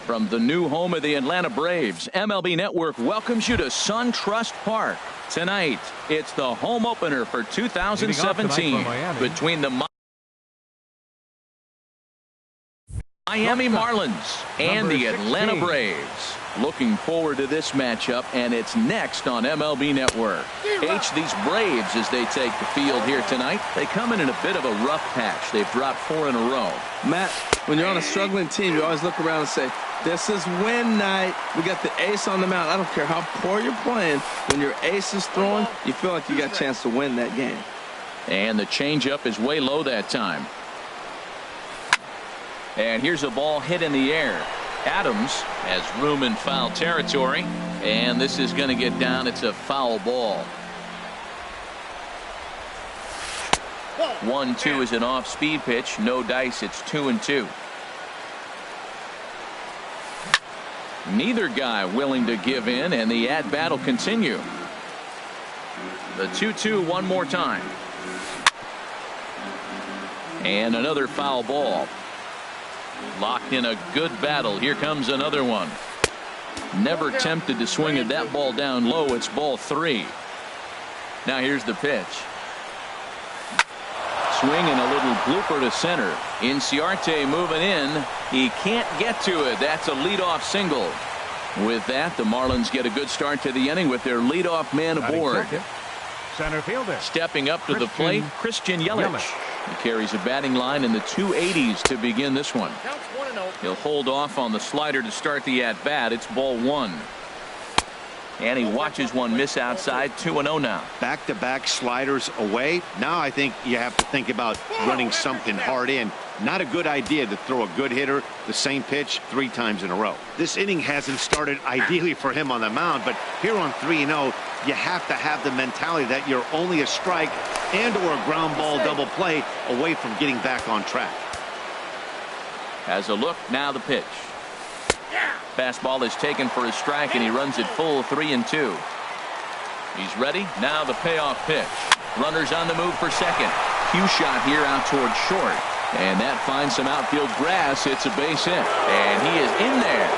From the new home of the Atlanta Braves, MLB Network welcomes you to SunTrust Park. Tonight, it's the home opener for 2017 between the Miami Marlins and the Atlanta Braves. Looking forward to this matchup, and it's next on MLB Network. These Braves, as they take the field here tonight, they come in a bit of a rough patch. They've dropped 4 in a row. Matt, when you're on a struggling team, you always look around and say, this is win night. We got the ace on the mound. I don't care how poor you're playing. When your ace is throwing, you feel like you got a chance to win that game. And the changeup is way low that time. And here's a ball hit in the air. Adams has room in foul territory, and this is going to get down. It's a foul ball. 1-2 is an off-speed pitch. No dice. It's 2-2. Neither guy willing to give in, and the at-bat will continue. The 2-2 one more time. And another foul ball. Locked in a good battle. Here comes another one. Never tempted to swing at that ball down low. It's ball 3. Now here's the pitch. Swinging a little blooper to center. Inciarte moving in. He can't get to it. That's a leadoff single. With that, the Marlins get a good start to the inning with their leadoff man aboard. Center fielder. Stepping up to the plate, Christian Yelich. He carries a batting line in the 280s to begin this one. He'll hold off on the slider to start the at-bat. It's ball 1. And he watches one miss outside. 2-0 now. Back-to-back sliders away. Now I think you have to think about running something hard in. Not a good idea to throw a good hitter the same pitch 3 times in a row. This inning hasn't started ideally for him on the mound, but here on 3-0, you have to have the mentality that you're only a strike and or a ground ball double play away from getting back on track. Has a look. Now the pitch. Fastball is taken for a strike, and he runs it full 3-2. He's ready. Now the payoff pitch. Runners on the move for second. Cue shot here out towards short. And that finds some outfield grass. It's a base hit. And he is in there.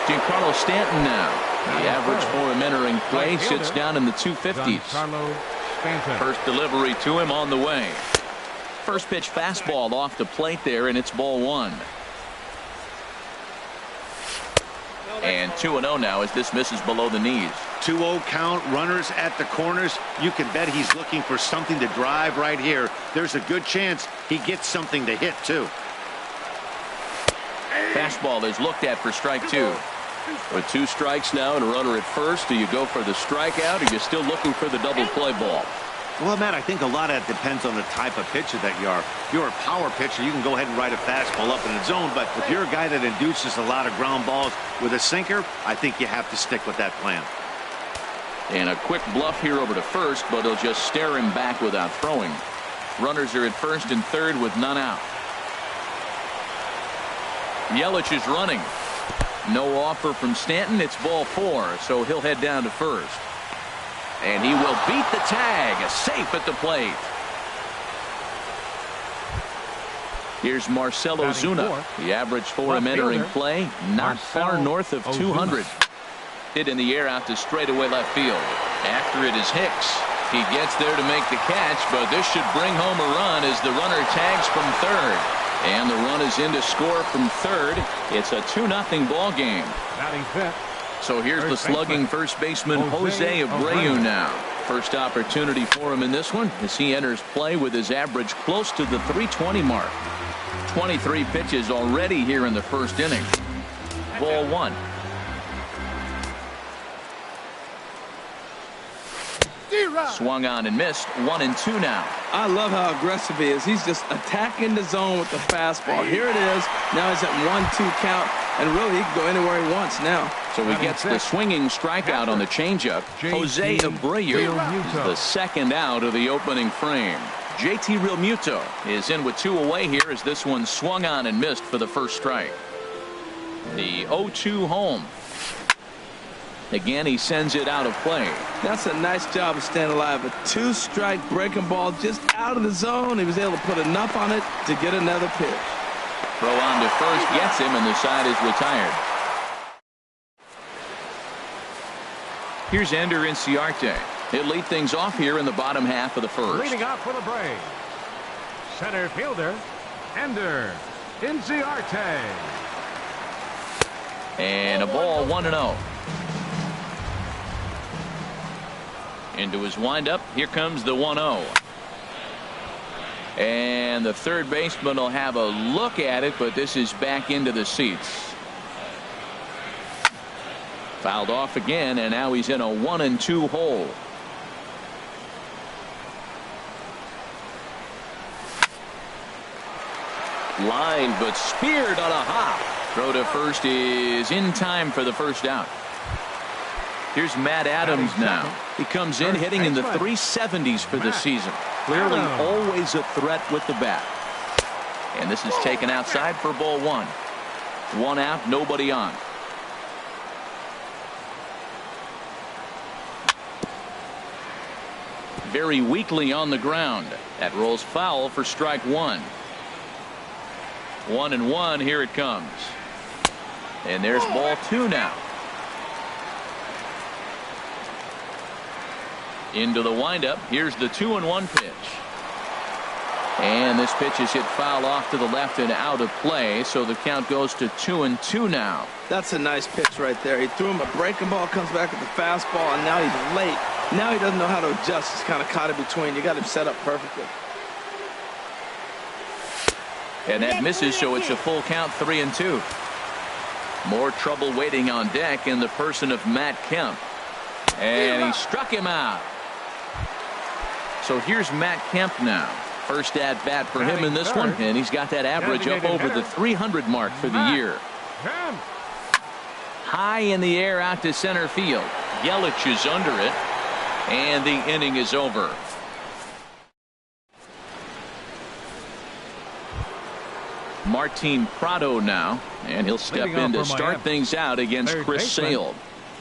Giancarlo Stanton now. The average for him entering play sits down in the 250s. First delivery to him on the way. First pitch fastball off the plate there, and it's ball 1. And 2-0 now as this misses below the knees. 2-0 count, runners at the corners. You can bet he's looking for something to drive right here. There's a good chance he gets something to hit too. Fastball is looked at for strike 2. With 2 strikes now and a runner at first, do you go for the strikeout, or are you still looking for the double play ball? Well, Matt, I think a lot of that depends on the type of pitcher that you are. If you're a power pitcher, you can go ahead and ride a fastball up in the zone. But if you're a guy that induces a lot of ground balls with a sinker, I think you have to stick with that plan. And a quick bluff here over to first, but he'll just stare him back without throwing. Runners are at first and third with none out. Yelich is running. No offer from Stanton. It's ball 4, so he'll head down to first. And he will beat the tag. Safe at the plate. Here's Marcell Ozuna. The average for him entering play, not far north of 200. Hit in the air out to straightaway left field. After it is Hicks. He gets there to make the catch, but this should bring home a run as the runner tags from third. And the run is in to score from third. It's a 2-0 ball game. So here's the slugging first baseman Jose Abreu now. First opportunity for him in this one as he enters play with his average close to the 320 mark. 23 pitches already here in the first inning. Ball 1. Swung on and missed. 1-2 now. I love how aggressive he is. He's just attacking the zone with the fastball. Here it is. Now he's at 1-2 count, and really he can go anywhere he wants now. So he gets the swinging strikeout on the changeup. Jose Abreu is the second out of the opening frame. JT Realmuto is in with 2 away here as this one swung on and missed for the first strike. The 0-2 home. Again, he sends it out of play. That's a nice job of staying alive. A 2-strike breaking ball just out of the zone. He was able to put enough on it to get another pitch. Throw on to first gets him, and the side is retired. Here's Ender Inciarte. He'll lead things off here in the bottom half of the first. Leading off for the Braves, center fielder, Ender Inciarte. And a ball 1-0. Into his windup. Here comes the 1-0. And the third baseman will have a look at it, but this is back into the seats. Fouled off again, and now he's in a 1-2 hole. Line, but speared on a hop. Throw to first is in time for the first out. Here's Matt Adams now. He comes in hitting in the 370s for the season. Clearly always a threat with the bat. And this is taken outside for ball 1. 1 out, nobody on. Very weakly on the ground. That rolls foul for strike 1. 1-1, here it comes. And there's ball 2 now. Into the windup. Here's the 2-1 pitch. And this pitch is hit foul off to the left and out of play, so the count goes to 2-2 now. That's a nice pitch right there. He threw him a breaking ball, comes back with the fastball, and now he's late. Now he doesn't know how to adjust. He's kind of caught in between. You got him set up perfectly. And that misses, so it's a full count, 3-2. More trouble waiting on deck in the person of Matt Kemp. And he struck him out. So here's Matt Kemp now. First at bat for him in this one, and he's got that average up over the 300 mark for the year. High in the air out to center field. Yelich is under it, and the inning is over. Martin Prado now, and he'll step in to start things out against Chris Sale.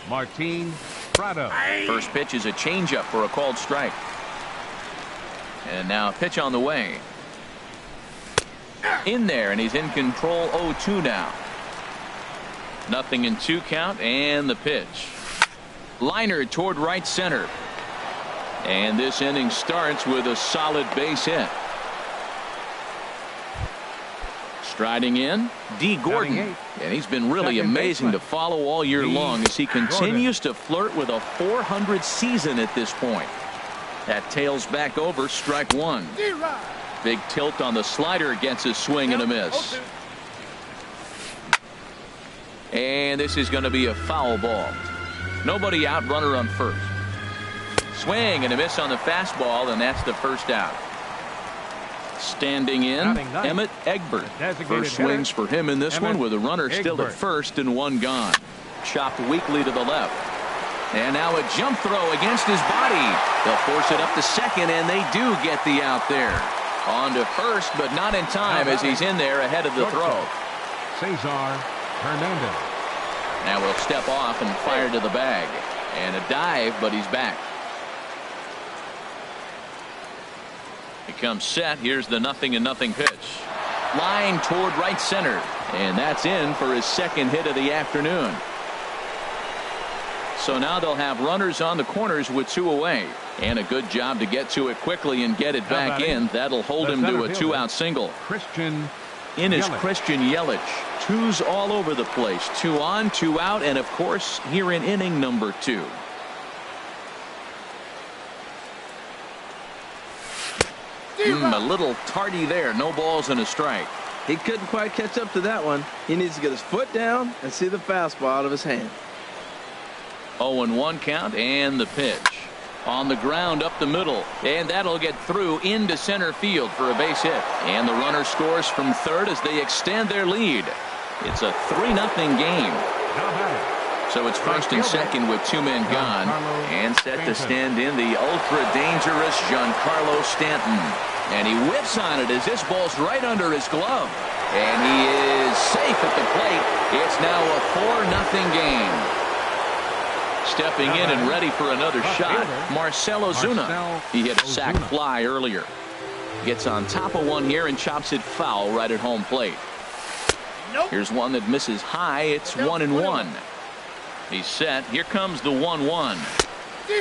Martin Prado. First pitch is a changeup for a called strike. And now a pitch on the way. In there, and he's in control. 0-2 now. 0-2 count, and the pitch. Liner toward right center. And this inning starts with a solid base hit. Striding in, D. Gordon. And he's been really amazing to follow all year long as he continues to flirt with a .400 season at this point. That tails back over, strike 1. Big tilt on the slider against his swing and a miss. And this is going to be a foul ball. Nobody out, runner on first. Swing and a miss on the fastball, and that's the first out. Standing in, Emmett Egbert. First swings for him in this one with a runner still at first and 1 gone. Chopped weakly to the left. And now a jump throw against his body. They'll force it up to second, and they do get the out there. On to first, but not in time as he's in there ahead of the throw. Cesar Hernandez. Now we'll step off and fire to the bag. And a dive, but he's back. He comes set. Here's the 0-0 pitch. Line toward right center. And that's in for his second hit of the afternoon. So now they'll have runners on the corners with 2 away. And a good job to get to it quickly and get it back in. That'll hold him to a 2-out single. In is Christian Yelich. 2s all over the place. 2 on, 2 out, and of course here in inning number 2. A little tardy there. No balls and a strike. He couldn't quite catch up to that one. He needs to get his foot down and see the fastball out of his hand. 0-1 count, and the pitch. On the ground up the middle, and that'll get through into center field for a base hit. And the runner scores from third as they extend their lead. It's a 3-0 game. So it's first and second with 2 men gone, and set to stand in the ultra-dangerous Giancarlo Stanton. And he whips on it as this ball's right under his glove. And he is safe at the plate. It's now a 4-0 game. Stepping in and ready for another shot, Marcell Ozuna. He hit a sac fly earlier. Gets on top of one here and chops it foul right at home plate. Here's one that misses high. It's 1-1. He's set. Here comes the 1-1.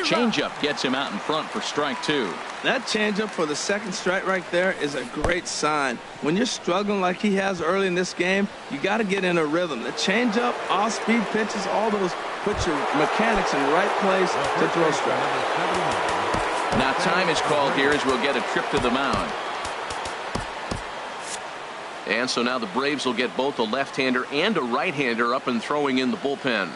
Changeup gets him out in front for strike 2. That changeup for the second strike right there is a great sign. When you're struggling like he has early in this game, you got to get in a rhythm. The changeup, off-speed pitches, all those put your mechanics in the right place to throw strike. Now time is called here as we'll get a trip to the mound. And so now the Braves will get both a left-hander and a right-hander up and throwing in the bullpen.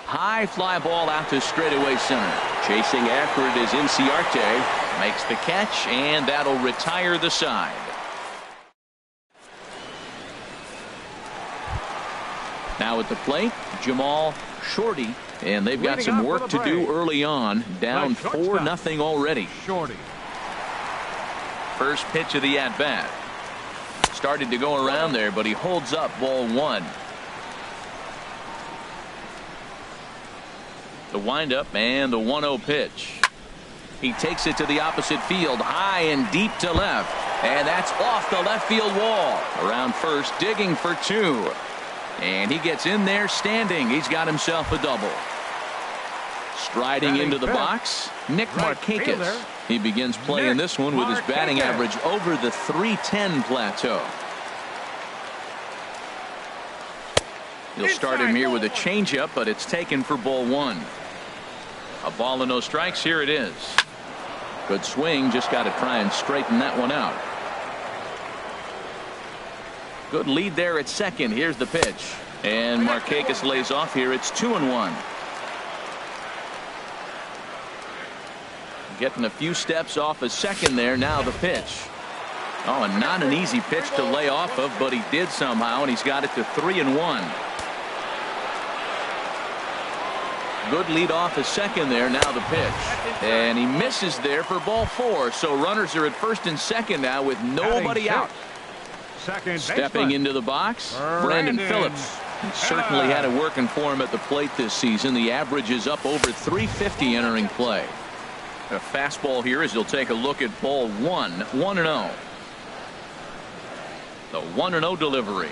High fly ball out to straightaway center. Chasing after it is Inciarte. Makes the catch, and that'll retire the side. Now at the plate, Jamal Shorty. And they've got some work to do early on. Down 4-0 already. Shorty. First pitch of the at-bat. Started to go around there, but he holds up ball 1. The windup and the 1-0 pitch. He takes it to the opposite field, high and deep to left. And that's off the left field wall. Around first, digging for 2. And he gets in there standing. He's got himself a double. Striding into the box, Nick Markakis. He begins playing this one with his batting average over the .310 plateau. He'll start him here with a changeup, but it's taken for ball 1. A ball and no strikes. Here it is. Good swing. Just got to try and straighten that one out. Good lead there at second. Here's the pitch. And Markakis lays off here. It's 2-1. Getting a few steps off a second there. Now the pitch. Oh, and not an easy pitch to lay off of, but he did somehow, and he's got it to 3-1. Good lead off a second there. Now the pitch. And he misses there for ball 4. So runners are at first and second now with nobody out. Stepping into the box, Brandon Phillips. He certainly had it working for him at the plate this season. The average is up over 350 entering play. A fastball here as he'll take a look at ball 1. 1-0. The 1-0 delivery.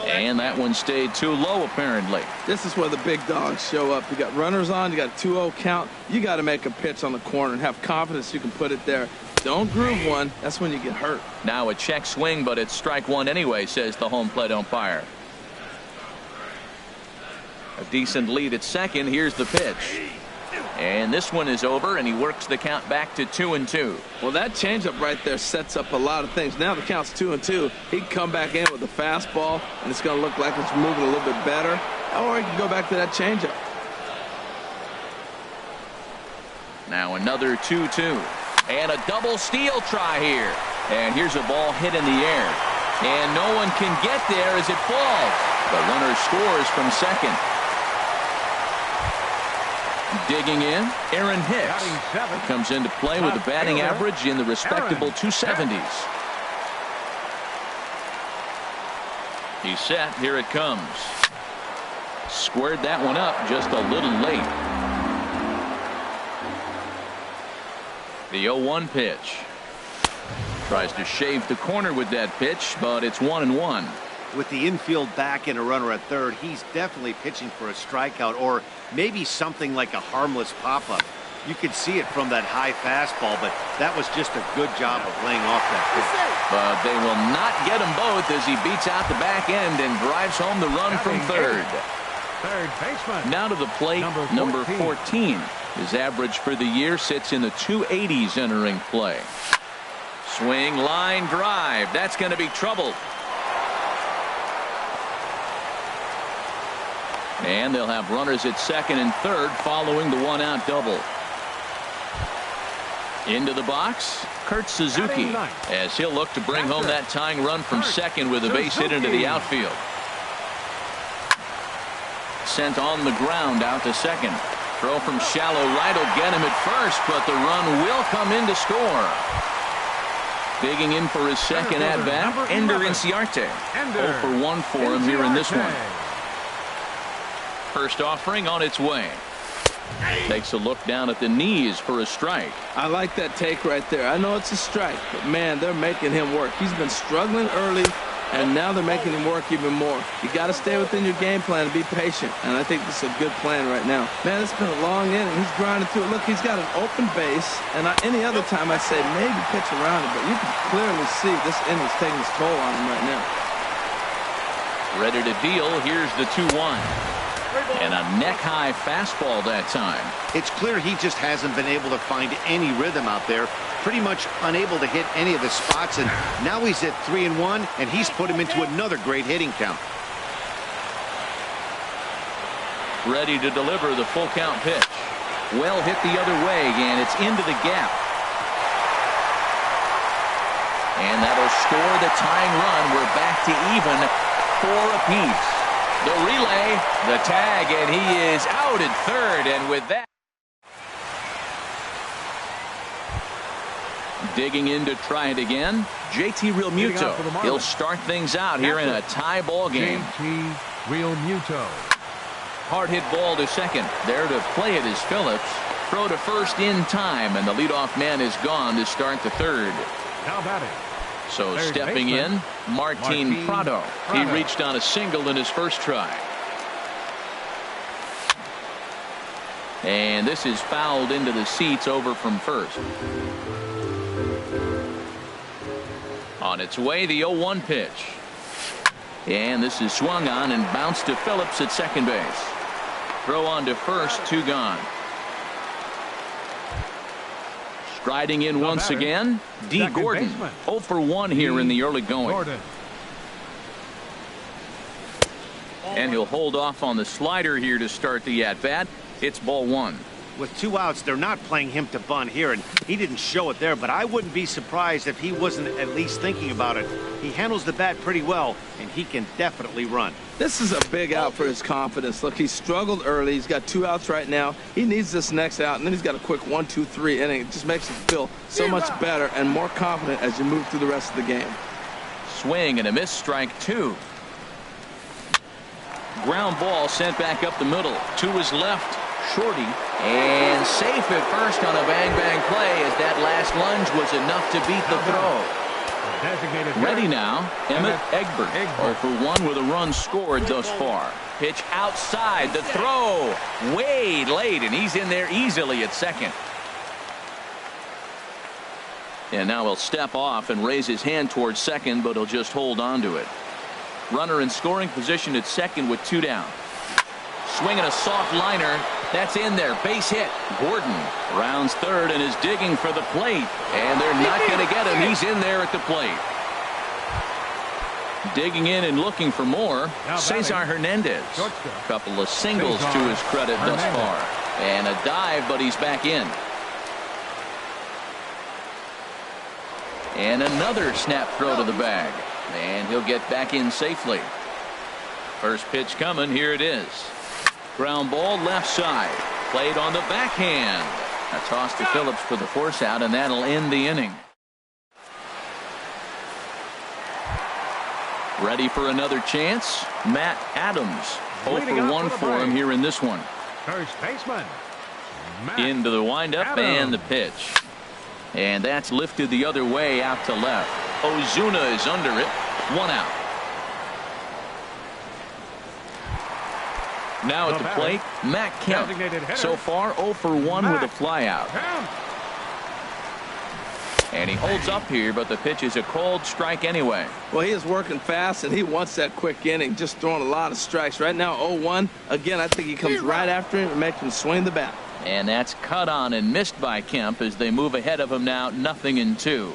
And that one stayed too low apparently. This is where the big dogs show up. You got runners on, you got a 2-0 count. You got to make a pitch on the corner and have confidence you can put it there. Don't groove one. That's when you get hurt. Now a check swing, but it's strike 1 anyway, says the home plate umpire. A decent lead at second. Here's the pitch. And this one is over, and he works the count back to 2-2. Well, that changeup right there sets up a lot of things. Now the count's 2-2. He can come back in with a fastball, and it's going to look like it's moving a little bit better. Or he can go back to that changeup. Now another 2-2. And a double steal try here. And here's a ball hit in the air. And no one can get there as it falls. The runner scores from second. Digging in, Aaron Hicks. He comes into play with a batting average in the respectable 270s. He's set. Here it comes. Squared that one up just a little late. The 0-1 pitch. Tries to shave the corner with that pitch, but it's 1-1. With the infield back and a runner at third, he's definitely pitching for a strikeout or maybe something like a harmless pop-up. You could see it from that high fastball, but that was just a good job of laying off that pitch. But they will not get them both as he beats out the back end and drives home the run from third. Third baseman. Now to the plate, number 14. His average for the year sits in the 280s entering play. Swing, line drive. That's going to be trouble. And they'll have runners at second and third following the one-out double. Into the box, Kurt Suzuki, as he'll look to bring home that tying run from second with a base hit into the outfield. Sent on the ground out to second. Throw from shallow right will get him at first, but the run will come in to score. Digging in for his second at-bat, Ender Inciarte. 0 for 1 for him here in this one. First offering on its way. Takes a look down at the knees for a strike. I like that take right there. I know it's a strike, but man, they're making him work. He's been struggling early, and now they're making him work even more. You got to stay within your game plan and be patient, and I think this is a good plan right now. Man, it's been a long inning. He's grinding through it. Look, he's got an open base, and any other time I'd say maybe pitch around it, but you can clearly see this inning's taking its toll on him right now. Ready to deal. Here's the 2-1. And a neck-high fastball that time. It's clear he just hasn't been able to find any rhythm out there. Pretty much unable to hit any of the spots, and now he's at 3-1, and he's put him into another great hitting count. Ready to deliver the full count pitch. Well hit the other way, and it's into the gap. And that'll score the tying run. We're back to even, 4 apiece. The relay, the tag, and he is out at third. And with that, digging in to try it again, JT Realmuto. He'll start things out here in a tie ball game. JT Realmuto. Hard hit ball to second. There to play it is Phillips. Throw to first in time, and the leadoff man is gone to start the third. Now batting. So stepping in, Martin Prado. He reached on a single in his first try. And this is fouled into the seats over from first. On its way, the 0-1 pitch. And this is swung on and bounced to Phillips at second base. Throw on to first, 2 gone. Striding in once again, D. Gordon. 0 for 1 here in the early going. And he'll hold off on the slider here to start the at-bat. It's ball 1. With 2 outs, they're not playing him to bunt here, and he didn't show it there, but I wouldn't be surprised if he wasn't at least thinking about it. He handles the bat pretty well, and he can definitely run. This is a big out for his confidence. Look, he struggled early. He's got 2 outs right now. He needs this next out, and then he's got a quick 1-2-3 inning. It just makes him feel so much better and more confident as you move through the rest of the game. Swing and a miss, strike 2. Ground ball sent back up the middle. To his left, Shorty, and safe at first on a bang-bang play as that last lunge was enough to beat the throw. Ready now, Emmett Egbert. 0 for 1 with a run scored thus far. Pitch outside, the throw way late, and he's in there easily at second. And now he'll step off and raise his hand towards second, but he'll just hold on to it. Runner in scoring position at second with 2 down. Swinging a soft liner. That's in there. Base hit. Gordon rounds third and is digging for the plate. And they're not going to get him. He's in there at the plate. Digging in and looking for more. Cesar Hernandez. A couple of singles to his credit thus far. And a dive, but he's back in. And another snap throw to the bag. And he'll get back in safely. First pitch coming. Here it is. Ground ball left side. Played on the backhand. A toss to Phillips for the force out, and that'll end the inning. Ready for another chance? Matt Adams. 0 for 1 for him here in this one. First baseman. Into the windup and the pitch. And that's lifted the other way out to left. Ozuna is under it. 1 out. Now at the plate, Matt Kemp. So far 0 for 1 with a flyout. And he holds up here, but the pitch is a called strike anyway. Well, he is working fast, and he wants that quick inning, just throwing a lot of strikes. Right now 0-1. Again, I think he comes right after him and makes him swing the bat. And that's cut on and missed by Kemp as they move ahead of him now, 0-2.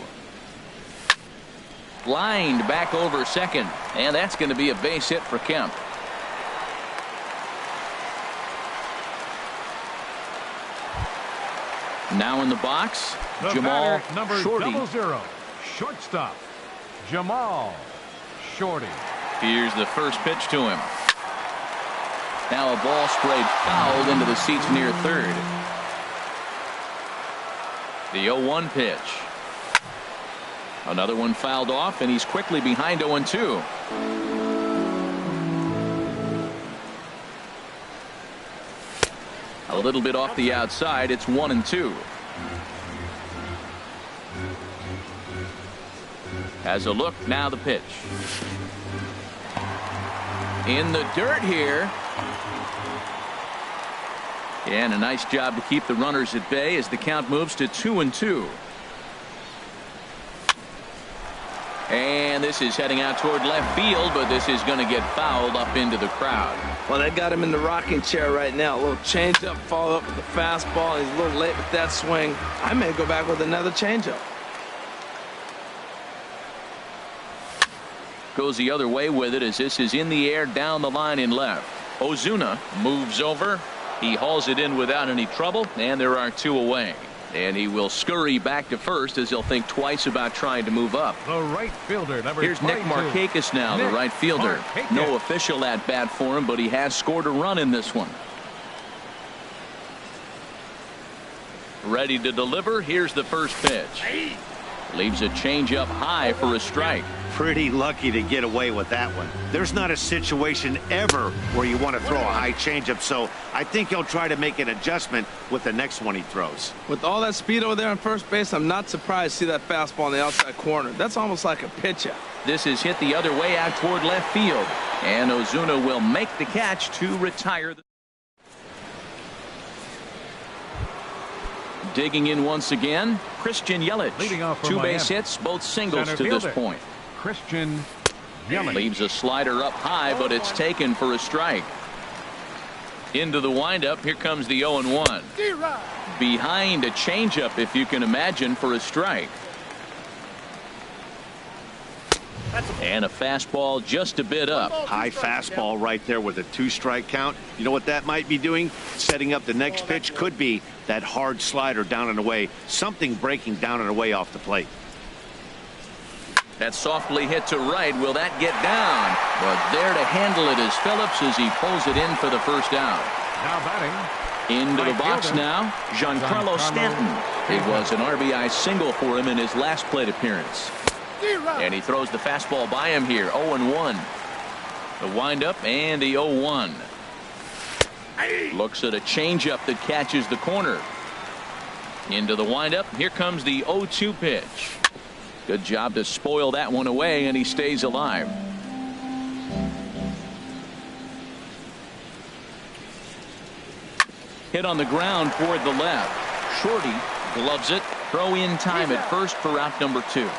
Lined back over second, and that's going to be a base hit for Kemp. Now in the box, Jamal Shorty. 00, shortstop, Jamal Shorty. Here's the first pitch to him. Now a ball sprayed fouled into the seats near third. The 0-1 pitch. Another one fouled off, and he's quickly behind 0-2. A little bit off the outside. It's 1-2. Has a look. Now the pitch. In the dirt here. And a nice job to keep the runners at bay as the count moves to 2-2. And this is heading out toward left field, but this is going to get fouled up into the crowd. Well, they got him in the rocking chair right now. A little changeup, followed up with the fastball. He's a little late with that swing. I may go back with another changeup. Goes the other way with it as this is in the air down the line in left. Ozuna moves over. He hauls it in without any trouble, and there are 2 away. And he will scurry back to first as he'll think twice about trying to move up. The right fielder, number Here's Nick 22. Markakis now, the right fielder. Markakis. No official at bat for him, but he has scored a run in this one. Ready to deliver. Here's the first pitch. Leaves a changeup high for a strike. Pretty lucky to get away with that one. There's not a situation ever where you want to throw a high changeup, so I think he'll try to make an adjustment with the next one he throws. With all that speed over there on first base, I'm not surprised to see that fastball on the outside corner. That's almost like a pitch out. This is hit the other way out toward left field. And Ozuna will make the catch to retire. Digging in once again, Christian Yelich. Leading off for 2 Miami. base hits, both singles Center to this fielder. point. Christian Yelich. Leaves a slider up high, but it's taken for a strike. Into the windup. Here comes the 0-1. Behind a changeup, if you can imagine, for a strike. And a fastball just a bit up. High fastball right there with a 2-strike count. You know what that might be doing? Setting up the next pitch. Could be that hard slider down and away. Something breaking down and away off the plate. That's softly hit to right. Will that get down? But there to handle it is Phillips as he pulls it in for the first out. Now batting. Into the Right box fielder. now, Giancarlo Stanton. It was an RBI single for him in his last plate appearance. And he throws the fastball by him here. 0-1. The windup and the 0-1. Looks at a changeup that catches the corner. Into the windup. Here comes the 0-2 pitch. Good job to spoil that one away, and he stays alive. Hit on the ground toward the left. Shorty gloves it. Throw in time at first for out number 2.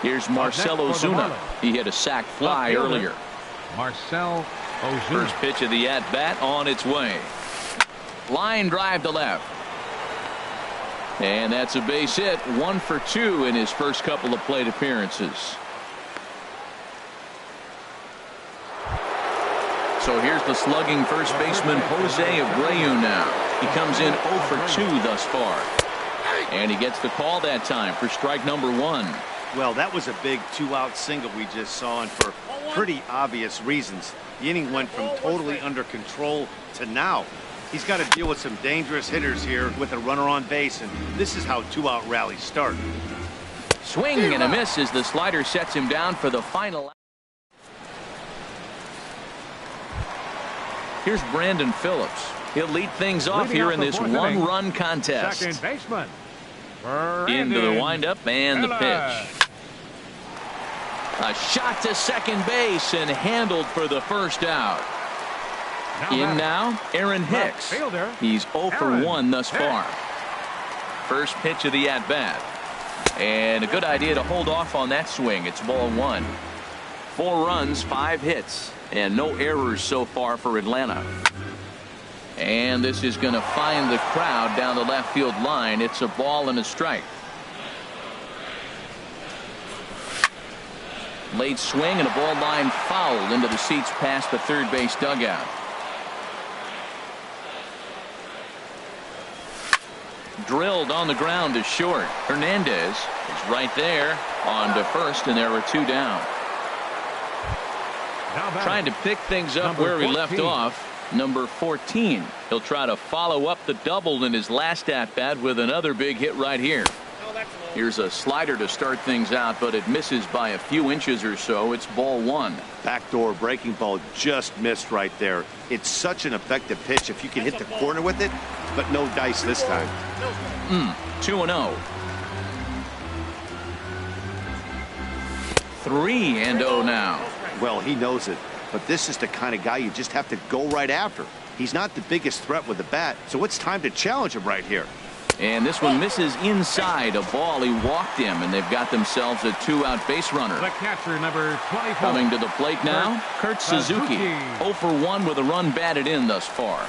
Here's Marcell Ozuna. He hit a sac fly earlier. Marcell Ozuna. First pitch of the at-bat on its way. Line drive to left. And that's a base hit. 1 for 2 in his first couple of plate appearances. So here's the slugging first baseman Jose Abreu now. He comes in 0 for 2 thus far. And he gets the call that time for strike number 1. Well, that was a big 2-out single we just saw, and for pretty obvious reasons. The inning went from totally under control to now. He's got to deal with some dangerous hitters here with a runner on base, and this is how 2-out rallies start. Swing and a miss as the slider sets him down for the final. Here's Brandon Phillips. He'll lead things off Leading here off in the this 4th inning. one-run contest. Second baseman. Into the Brandon windup and the Phillips. pitch. A shot to second base and handled for the first out. In now, Aaron Hicks. fielder, He's 0 for Aaron 1 thus Hicks. far. First pitch of the at-bat. And a good idea to hold off on that swing. It's ball 1. 4 runs, 5 hits, and no errors so far for Atlanta. And this is going to find the crowd down the left field line. It's a ball and a strike. Late swing and a ball line foul into the seats past the third base dugout. Drilled on the ground to short. Hernandez is right there on to first, and there are 2 down. Trying to pick things up Number where he 14. left off. Number 14. He'll try to follow up the double in his last at bat with another big hit right here. Here's a slider to start things out, but it misses by a few inches or so. It's ball one. Backdoor breaking ball just missed right there. It's such an effective pitch if you can hit the corner with it, but no dice this time. 2-0. 3-0 now. Well, he knows it, but this is the kind of guy you just have to go right after. He's not the biggest threat with the bat, so it's time to challenge him right here. And this one misses inside a ball. He walked him, and they've got themselves a two-out base runner. The catcher, number 24. Coming to the plate now, Kurt Suzuki. 0 for 1 with a run batted in thus far.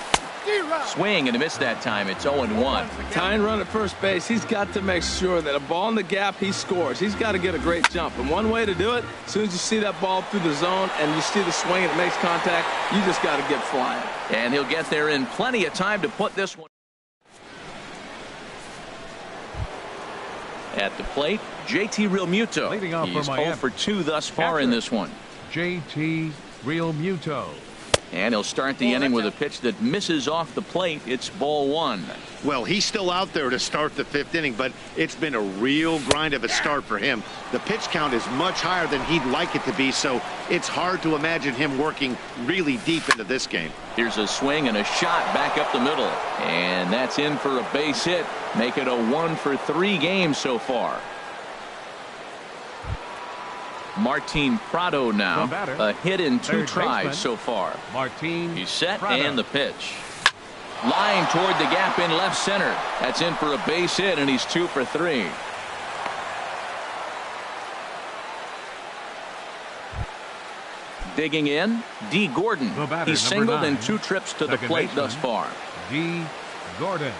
Swing and a miss that time. It's 0-1. Tying run at first base. He's got to make sure that a ball in the gap, he scores. He's got to get a great jump. And one way to do it, as soon as you see that ball through the zone and you see the swing and it makes contact, you just got to get flying. And he'll get there in plenty of time to put this one. At the plate, JT Realmuto. Leading off He's for 0 Miami. for 2 thus far in this one. JT Realmuto. And he'll start the inning with a pitch that misses off the plate. It's ball one. Well, he's still out there to start the 5th inning, but it's been a real grind of a start for him. The pitch count is much higher than he'd like it to be, so it's hard to imagine him working really deep into this game. Here's a swing and a shot back up the middle. And that's in for a base hit. Make it a 1 for 3 game so far. Martin Prado now. A hit in 2 tries so far. Martin. He's set Prado. and the pitch. Line toward the gap in left center. That's in for a base hit, and he's 2 for 3. Digging in, D. Gordon. The batter, He's number singled 9. in 2 trips to the Second plate baseman, thus far. D. Gordon.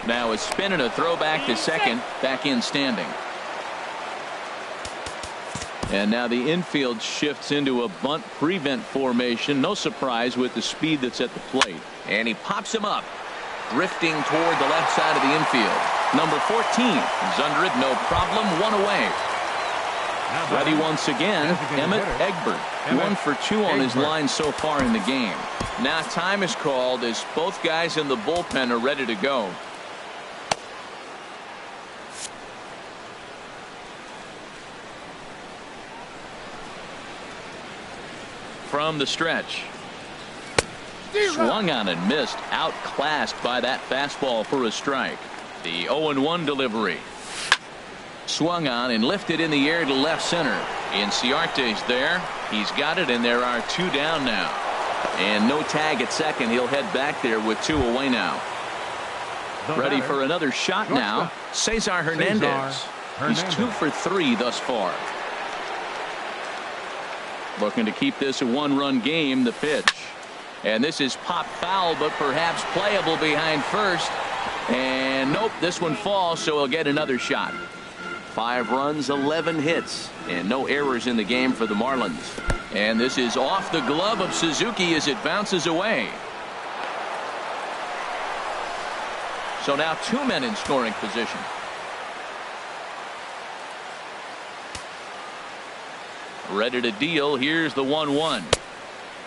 Now a spin and a throwback to second. Back in standing. And now the infield shifts into a bunt prevent formation. No surprise with the speed that's at the plate. And he pops him up, drifting toward the left side of the infield. Number 14 is under it, no problem, 1 away. Ready once again, Emmett Egbert. 1 for 2 on his line so far in the game. Now time is called as both guys in the bullpen are ready to go. From the stretch. Swung on and missed. Outclassed by that fastball for a strike. The 0-1 delivery. Swung on and lifted in the air to left center. Inciarte's there. He's got it, and there are 2 down now. And no tag at second. He'll head back there with 2 away now. Ready for another shot now. Cesar Hernandez. He's 2 for 3 thus far. Looking to keep this a 1-run game. The pitch. And this is popped foul, but perhaps playable behind first. And nope, this one falls, so he'll get another shot. 5 runs, 11 hits, and no errors in the game for the Marlins. And this is off the glove of Suzuki as it bounces away. So now 2 men in scoring position. Ready to deal. Here's the 1-1.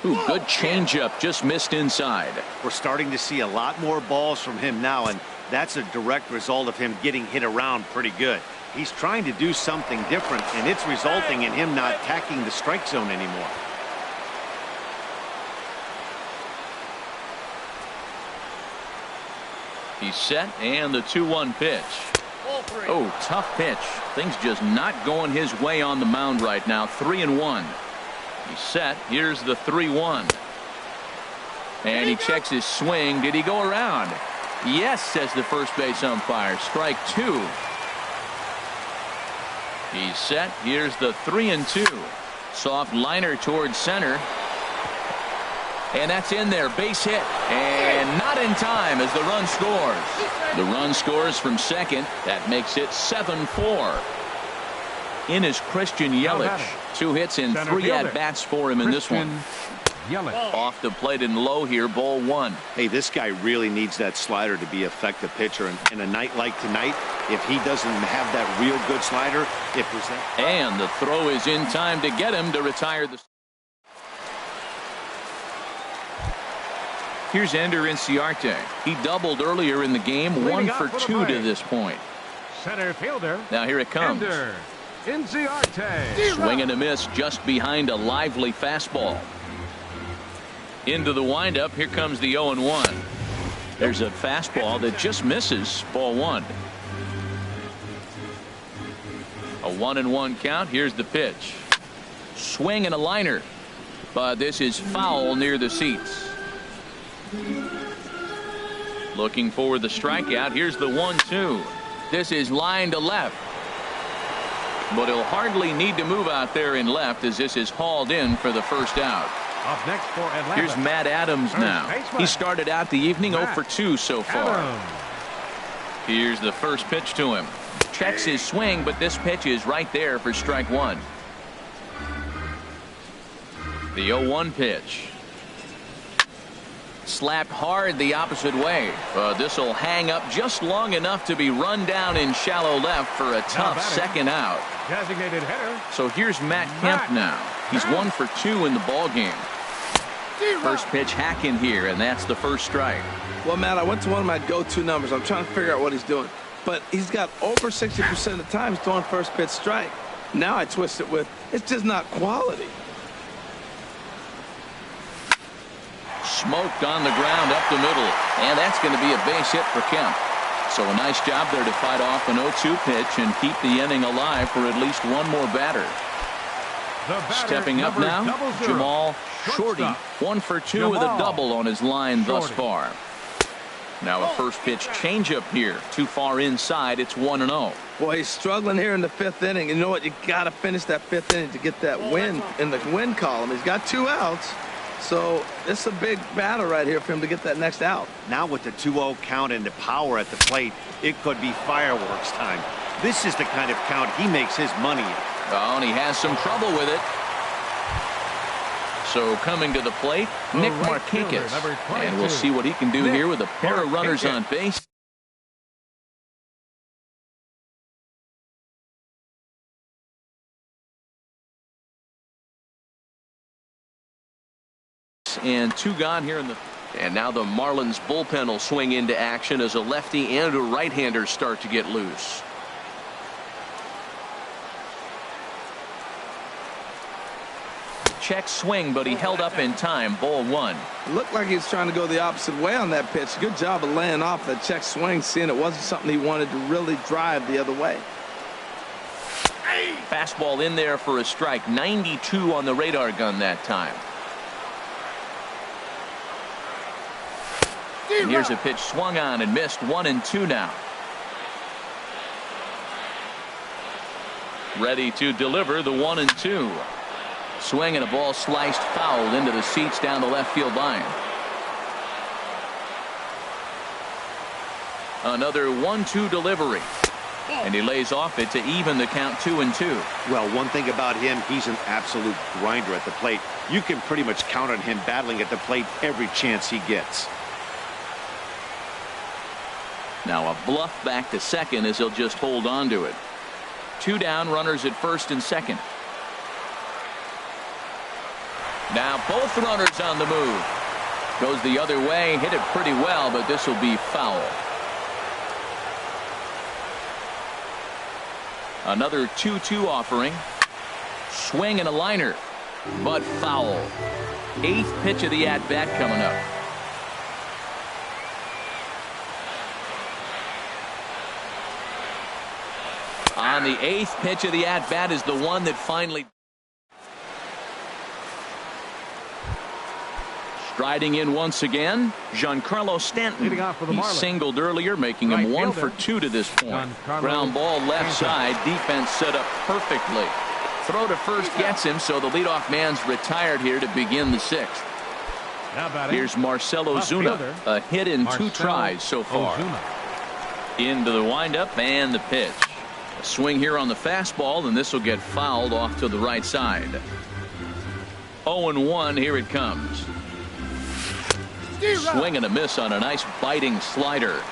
Ooh, good changeup, just missed inside. We're starting to see a lot more balls from him now, and that's a direct result of him getting hit around pretty good. He's trying to do something different, and it's resulting in him not attacking the strike zone anymore. He's set, and the 2-1 pitch. Oh, tough pitch. Things just not going his way on the mound right now. 3-1. He's set. Here's the 3-1. And he checks his swing. Did he go around? Yes, says the first base umpire. Strike 2. He's set. Here's the 3-2. Soft liner towards center. And that's in there. Base hit. And not in time as the run scores. The run scores from second. That makes it 7-4. In is Christian Yelich. 2 hits and 3 at-bats for him in this one. Yelich. Off the plate and low here, ball 1. Hey, this guy really needs that slider to be an effective pitcher. And in a night like tonight, if he doesn't have that real good slider, it presents. And the throw is in time to get him to retire the. Here's Ender Inciarte. He doubled earlier in the game, 1 for 2 to this point. Center fielder. Now here it comes. Ender Inciarte. Swing and a miss just behind a lively fastball. Into the windup. Here comes the 0-1. There's a fastball that just misses. Ball one. A 1-1 count. Here's the pitch. Swing and a liner. But this is foul near the seats. Looking for the strikeout. Here's the 1-2. This is line to left. But he'll hardly need to move out there in left as this is hauled in for the first out. Up next for Atlanta. Here's Matt Adams now. He started out the evening 0 for 2 so far. Here's the first pitch to him. Checks his swing, but this pitch is right there for strike one. The 0-1 pitch. Slapped hard the opposite way. This will hang up just long enough to be run down in shallow left for a tough second out. Designated hitter. So here's Matt Kemp now. He's 1 for 2 in the ball game. First pitch hacking here, and that's the first strike. Well, Matt, I went to one of my go-to numbers. I'm trying to figure out what he's doing. But he's got over 60% of the time he's throwing first pitch strike. Now I twist it with, it's just not quality. Smoked on the ground up the middle, and that's going to be a base hit for Kemp. So a nice job there to fight off an 0-2 pitch and keep the inning alive for at least one more batter. Stepping up now, Jamal Shorty, 1 for 2 with a double on his line thus far. Now a first pitch changeup here, too far inside. It's 1-0. Boy, he's struggling here in the 5th inning. You know what? You got to finish that 5th inning to get that win in the win column. He's got 2 outs. So it's a big battle right here for him to get that next out. Now with the 2-0 count and the power at the plate, it could be fireworks time. This is the kind of count he makes his money in. Oh, and he has some trouble with it. So coming to the plate, Nick Markakis. And we'll see what he can do here with a pair of runners on base. And 2 gone here in the. And now the Marlins bullpen will swing into action as a lefty and a right-hander start to get loose. Check swing, but he held up in time. Ball one. It looked like he was trying to go the opposite way on that pitch. Good job of laying off that check swing, seeing it wasn't something he wanted to really drive the other way. Fastball in there for a strike. 92 on the radar gun that time. And here's a pitch swung on and missed. 1-2 now. Ready to deliver the 1-2. Swing and a ball sliced fouled into the seats down the left field line. Another 1-2 delivery. And he lays off it to even the count 2-2. Well, one thing about him, he's an absolute grinder at the plate. You can pretty much count on him battling at the plate every chance he gets. Now a bluff back to second as he'll just hold on to it. 2 down, runners at first and second. Now both runners on the move. Goes the other way, hit it pretty well, but this will be foul. Another 2-2 offering. Swing and a liner, but foul. 8th pitch of the at-bat coming up. On the 8th pitch of the at-bat is the one that finally. Striding in once again, Giancarlo Stanton. Leading off for the He Marlins. singled earlier, making him 1 for 2 to this point. Ground ball left side, defense set up perfectly. Throw to first gets him, so the leadoff man's retired here to begin the 6th. Here's Marcell Ozuna, a hit in 2 tries so far. Into the windup and the pitch. A swing here on the fastball, and this will get fouled off to the right side. 0-1, here it comes. Swing and a miss on a nice biting slider.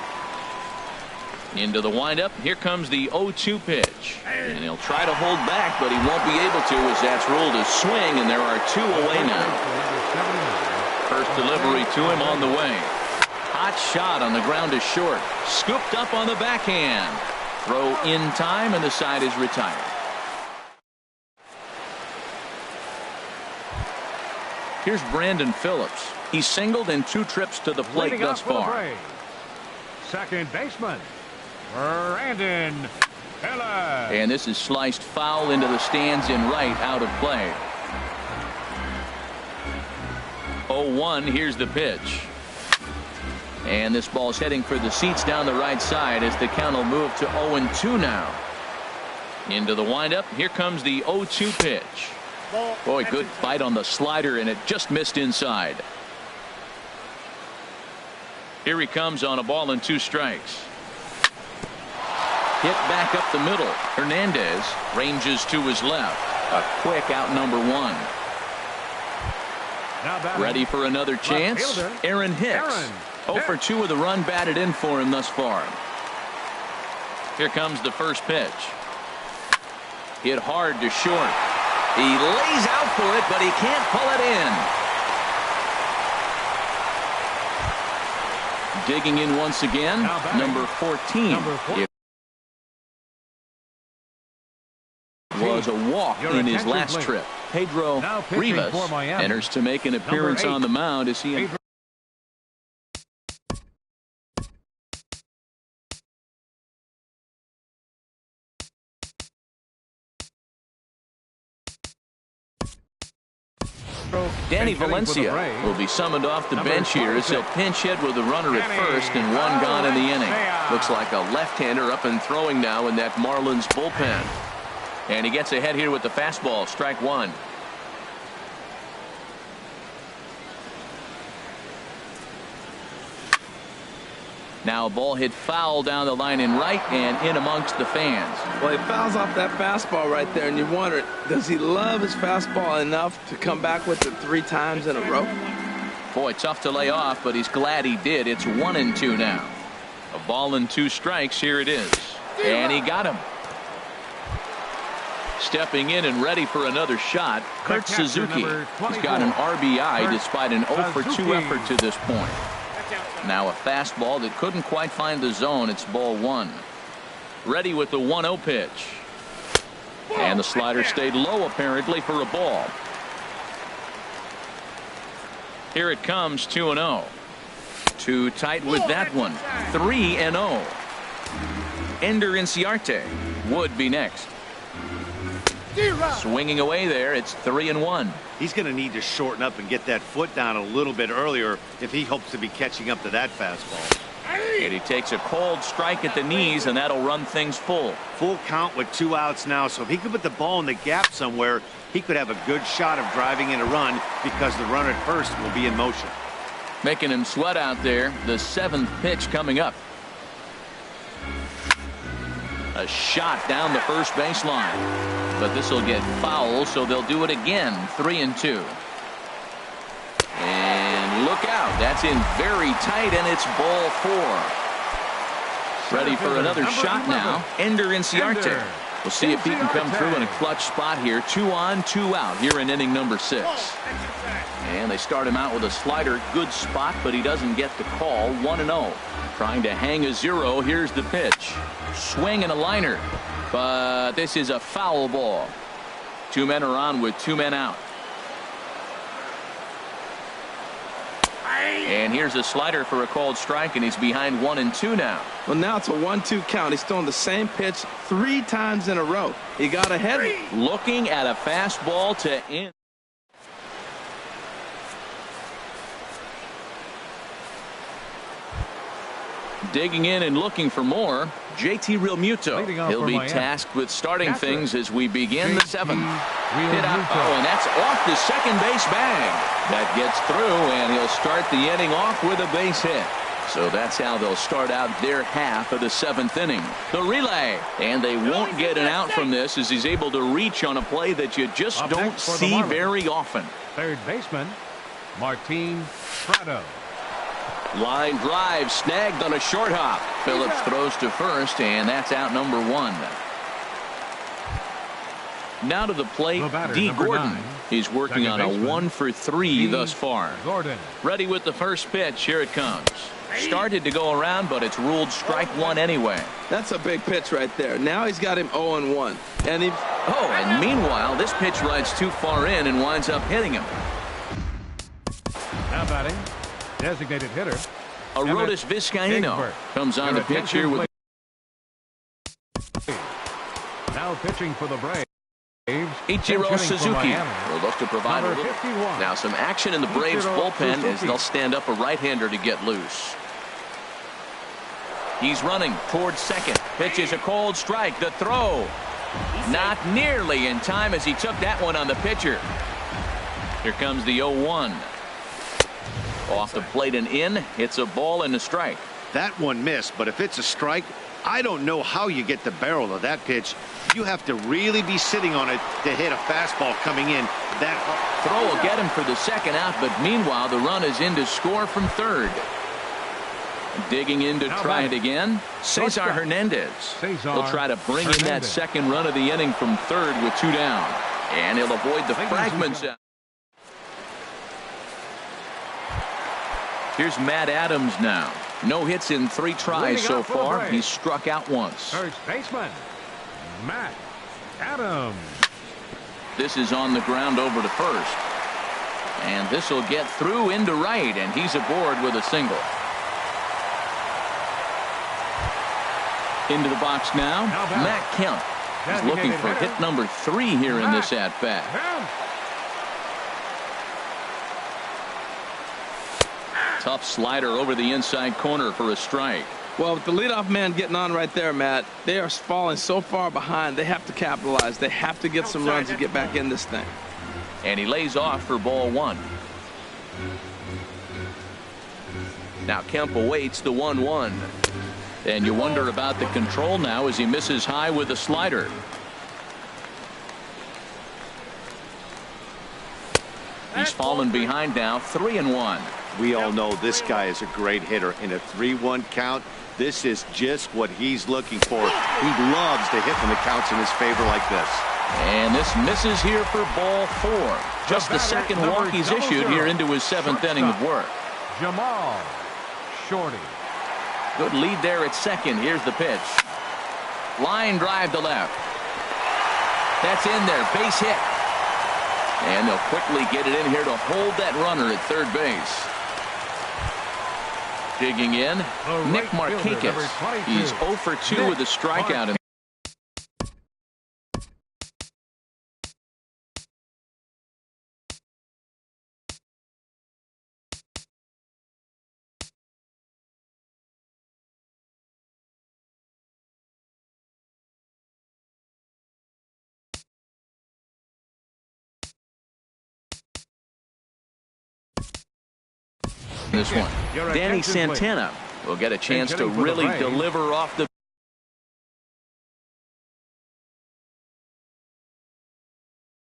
Into the windup. Here comes the 0-2 pitch. And he'll try to hold back, but he won't be able to as that's ruled a swing, and there are 2 away now. First delivery to him on the way. Hot shot on the ground is short. Scooped up on the backhand. Throw in time, and the side is retired. Here's Brandon Phillips. He's singled in 2 trips to the plate thus far. Second baseman, Brandon Phillips. And this is sliced foul into the stands in right, out of play. 0-1, here's the pitch. And this ball's heading for the seats down the right side as the count will move to 0-2 now. Into the windup, here comes the 0-2 pitch. Boy, good bite on the slider, and it just missed inside. Here he comes on a ball and 2 strikes. Hit back up the middle. Hernandez ranges to his left. A quick out, number 1. Ready for another chance. Aaron Hicks. 0 for 2 with a run batted in for him thus far. Here comes the first pitch. Hit hard to short. He lays out for it, but he can't pull it in. Digging in once again, number 14. It was a walk in his last trip. Pedro Rivas enters to make an appearance on the mound as he Danny Valencia will be summoned off the bench here as he'll pinch hit with a runner at first and 1 gone in the inning. Looks like a left-hander up and throwing now in that Marlins bullpen. And he gets ahead here with the fastball, strike 1. Now a ball hit foul down the line in right and in amongst the fans. Well, he fouls off that fastball right there, and you wonder, does he love his fastball enough to come back with it 3 times in a row? Boy, tough to lay off, but he's glad he did. It's 1-2 now. A ball and 2 strikes. Here it is. And he got him. Stepping in and ready for another shot, Kurt Suzuki. He's got an RBI despite an 0 for 2 effort to this point. Now a fastball that couldn't quite find the zone. It's ball 1. Ready with the 1-0 pitch. And the slider stayed low apparently for a ball. Here it comes, 2-0. Too tight with that one. 3-0. Ender Inciarte would be next. Swinging away there. It's 3-1. He's going to need to shorten up and get that foot down a little bit earlier if he hopes to be catching up to that fastball. And he takes a cold strike at the knees, and that'll run things full. Full count with 2 outs now, so if he could put the ball in the gap somewhere, he could have a good shot of driving in a run because the runner at first will be in motion. Making him sweat out there. The 7th pitch coming up. A shot down the first baseline. But this will get foul, so they'll do it again. 3-2. And look out. That's in very tight, and it's ball 4. Ready for another shot now. Ender Inciarte. We'll see if he can come through in a clutch spot here. 2 on, 2 out here in inning number 6. And they start him out with a slider. Good spot, but he doesn't get the call. 1-0. Trying to hang a 0. Here's the pitch. Swing and a liner. But this is a foul ball. 2 men are on with 2 men out. And here's a slider for a called strike, and he's behind 1-2 now. Well, now it's a 1-2 count. He's throwing the same pitch 3 times in a row. He got ahead. Looking at a fastball to end. Digging in and looking for more. JT Realmuto. He'll be tasked with starting things as we begin the 7th. Hit out. Oh, and that's off the second base bag. That gets through, and he'll start the inning off with a base hit. So that's how they'll start out their half of the 7th inning. The relay. And they won't get an out from this as he's able to reach on a play that you just don't see very often. Third baseman, Martin Prado. Line drive snagged on a short hop. Phillips throws to first, and that's out number 1. Now to the plate, D. Gordon. He's working on a 1 for 3 thus far. Ready with the first pitch. Here it comes. Started to go around, but it's ruled strike one anyway. That's a big pitch right there. Now he's got him 0-1. And meanwhile, this pitch rides too far in and winds up hitting him. Now batting, designated hitter. Arodys Vizcaíno comes on the pitch here with. Now pitching for the Braves. Ichiro Suzuki will look to provide a little. Now some action in the Braves bullpen as they'll stand up a right-hander to get loose. He's running towards second. Pitch is a cold strike. The throw not nearly in time as he took that one on the pitcher. Here comes the 0-1. Off the plate and in. It's a ball and a strike. That one missed, but if it's a strike, I don't know how you get the barrel of that pitch. You have to really be sitting on it to hit a fastball coming in that hard. Throw will get him for the second out, but meanwhile the run is in to score from third. Digging in to try it again, Cesar Hernandez. He'll try to bring in that second run of the inning from third with two down. And he'll avoid the fragments. Here's Matt Adams now. No hits in 3 tries so far. He's struck out once. First baseman, Matt Adams. This is on the ground over to first. And this will get through into right, and he's aboard with a single. Into the box now, Matt Kemp. He's looking for hit number 3 here in this at-bat. Tough slider over the inside corner for a strike. Well, with the leadoff man getting on right there, Matt, they are falling so far behind. They have to capitalize. They have to get some runs to get back in this thing. And he lays off for ball 1. Now Kemp awaits the 1-1. And you wonder about the control now as he misses high with a slider. He's fallen behind now, 3-1. We all know this guy is a great hitter. In a 3-1 count, this is just what he's looking for. He loves to hit when the count's in his favor like this. And this misses here for ball 4. Just the second walk he's issued here into his 7th inning of work. Jamal Shorty. Good lead there at second. Here's the pitch. Line drive to left. That's in there. Base hit. And they'll quickly get it in here to hold that runner at third base. Digging in, Nick Markakis. He's 0 for 2 with a strikeout. This one. Danny Santana will get a chance to really deliver off the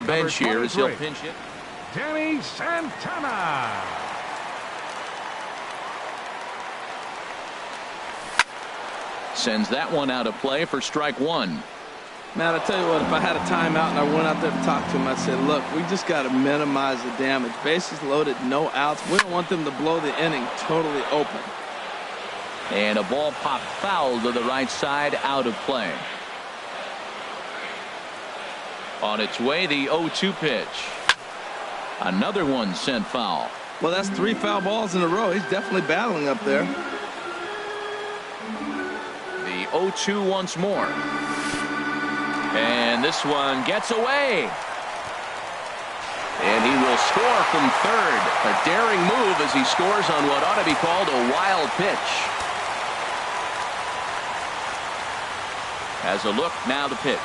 bench here as he'll pinch it. Danny Santana. Sends that one out of play for strike 1. Matt, I tell you what, if I had a timeout and I went out there to talk to him, I'd say, look, we just got to minimize the damage. Bases loaded, no outs. We don't want them to blow the inning totally open. And a ball popped foul to the right side, out of play. On its way, the 0-2 pitch. Another one sent foul. Well, that's 3 foul balls in a row. He's definitely battling up there. The 0-2 once more. And this one gets away. And he will score from third. A daring move as he scores on what ought to be called a wild pitch. Has a look, now the pitch.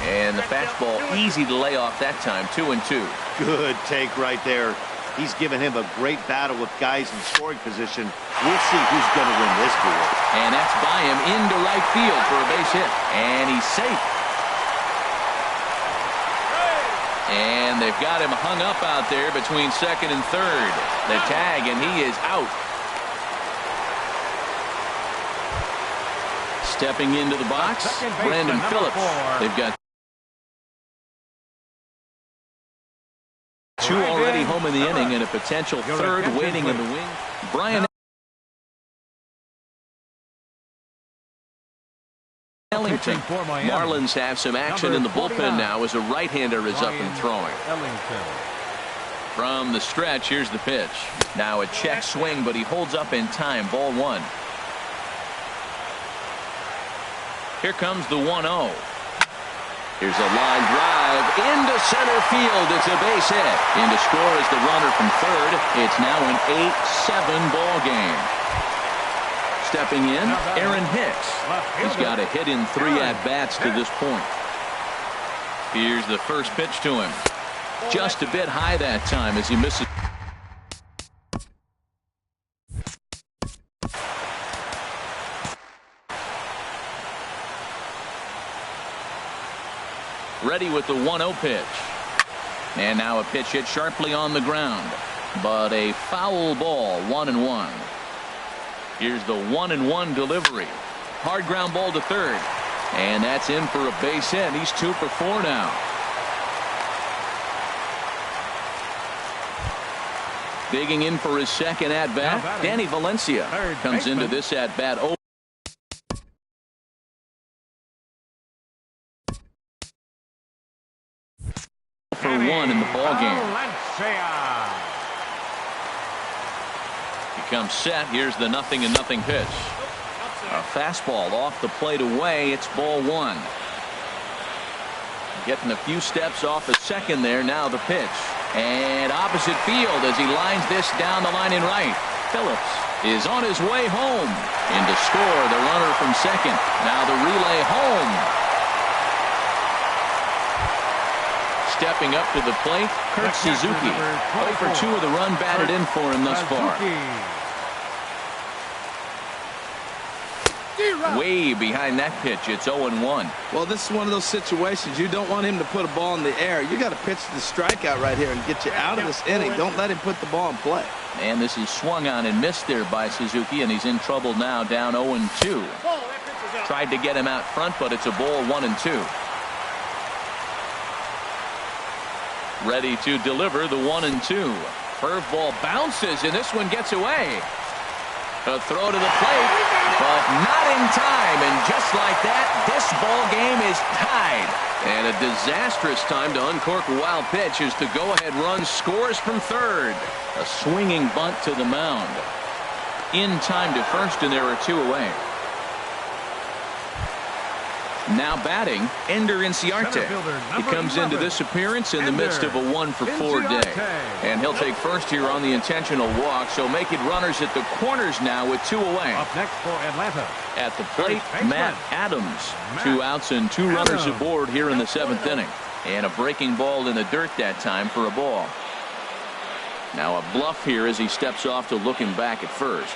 And the fastball easy to lay off that time, 2-2. Good take right there. He's given him a great battle with guys in scoring position. We'll see who's going to win this duel. And that's by him into right field for a base hit. And he's safe. And they've got him hung up out there between second and third. The tag, and he is out. Stepping into the box, Brandon Phillips. They've got 2 already home in the inning and a potential third waiting in the wing. Brian Pitching. Marlins have some action in the bullpen now as a right-hander is up and throwing. From the stretch, here's the pitch. Now a check swing, but he holds up in time. Ball 1. Here comes the 1-0. Here's a line drive into center field. It's a base hit. In to score is the runner from third. It's now an 8-7 ball game. Stepping in, Aaron Hicks. He's got a hit in 3 at-bats to this point. Here's the first pitch to him. Just a bit high that time as he misses. Ready with the 1-0 pitch. And now a pitch hit sharply on the ground. But a foul ball, 1-1. Here's the 1-1 delivery. Hard ground ball to third. And that's in for a base hit. He's 2 for 4 now. Digging in for his second at-bat, Danny Valencia comes into this at-bat. For 1 in the ball game. He comes set. Here's the 0-0 pitch. A fastball off the plate away. It's ball 1. Getting a few steps off a second there. Now the pitch. And opposite field as he lines this down the line in right. Phillips is on his way home. In to score, the runner from second. Now the relay home. Stepping up to the plate, Kurt Suzuki. 0 for 2 with a run batted in for him thus far. Way behind that pitch. It's 0-1. Well, this is one of those situations you don't want him to put a ball in the air. You got to pitch the strikeout right here and get you out of this inning. Don't let him put the ball in play. And this is swung on and missed there by Suzuki, and he's in trouble now, down 0-2. Tried to get him out front, but it's a ball, 1-2. Ready to deliver the 1-2. Curveball bounces, and this one gets away. A throw to the plate, but not in time. And just like that, this ball game is tied. And a disastrous time to uncork a wild pitch as the go-ahead run scores from third. A swinging bunt to the mound. In time to first, and there are 2 away. Now batting, Ender Inciarte. He comes into this appearance in the midst of a 1 for 4 day. And he'll take first here on the intentional walk, so make it runners at the corners now with 2 away. Up next for Atlanta. At the plate, Matt Adams. 2 outs and 2 runners aboard here in the 7th inning. And a breaking ball in the dirt that time for a ball. Now a bluff here as he steps off to look him back at first.